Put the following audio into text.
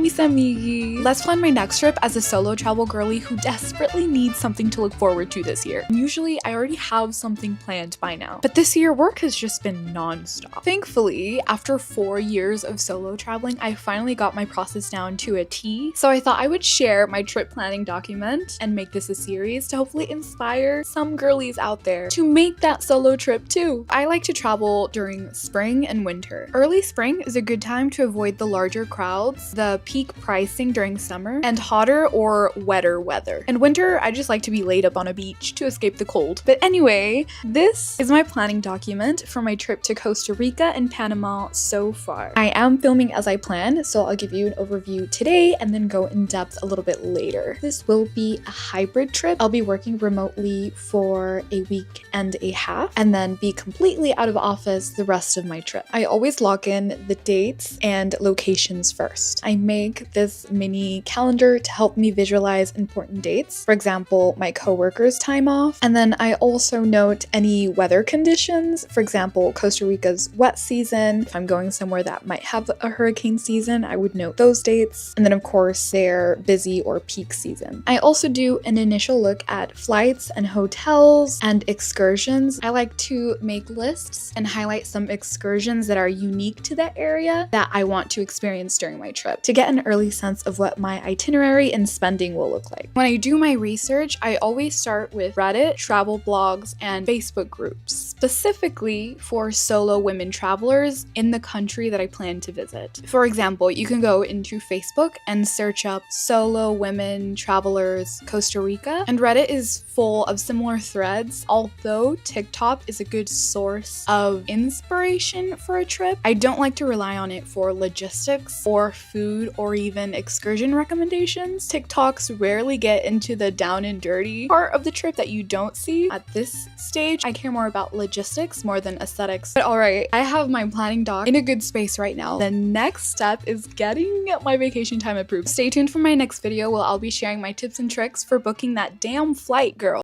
mis amigos. Let's plan my next trip as a solo travel girly who desperately needs something to look forward to this year. Usually, I already have something planned by now, but this year work has just been non-stop. Thankfully, after 4 years of solo traveling, I finally got my process down to a T, so I thought I would share my trip planning document and make this a series to hopefully inspire some girlies out there to make that solo trip too. I like to travel during spring and winter. Early spring is a good time to avoid the larger crowds, the peak pricing during summer, and hotter or wetter weather. In winter, I just like to be laid up on a beach to escape the cold. But anyway, this is my planning document for my trip to Costa Rica and Panama so far. I am filming as I plan, so I'll give you an overview today and then go in depth a little bit later. This will be a hybrid trip. I'll be working remotely for a week and a half and then be completely out of office the rest of my trip. I always log in the dates and locations first. I make this mini calendar to help me visualize important dates. For example, my coworkers' time off. And then I also note any weather conditions. For example, Costa Rica's wet season. If I'm going somewhere that might have a hurricane season, I would note those dates. And then of course, their busy or peak season. I also do an initial look at flights and hotels and excursions. I like to make lists and highlight some excursions that are unique to that area that I want to experience during my trip to get an early sense of what my itinerary and spending will look like. When I do my research, I always start with Reddit, travel blogs, and Facebook groups, specifically for solo women travelers in the country that I plan to visit. For example, you can go into Facebook and search up solo women travelers Costa Rica, and Reddit is full of similar threads. Although TikTok is a good source of inspiration for a trip, I don't like to rely on it for logistics or food or even excursion recommendations. TikToks rarely get into the down and dirty part of the trip that you don't see. At this stage, I care more about logistics more than aesthetics. But alright, I have my planning doc in a good space right now. The next step is getting my vacation time approved. Stay tuned for my next video where I'll be sharing my tips and tricks for booking that damn flight, girl.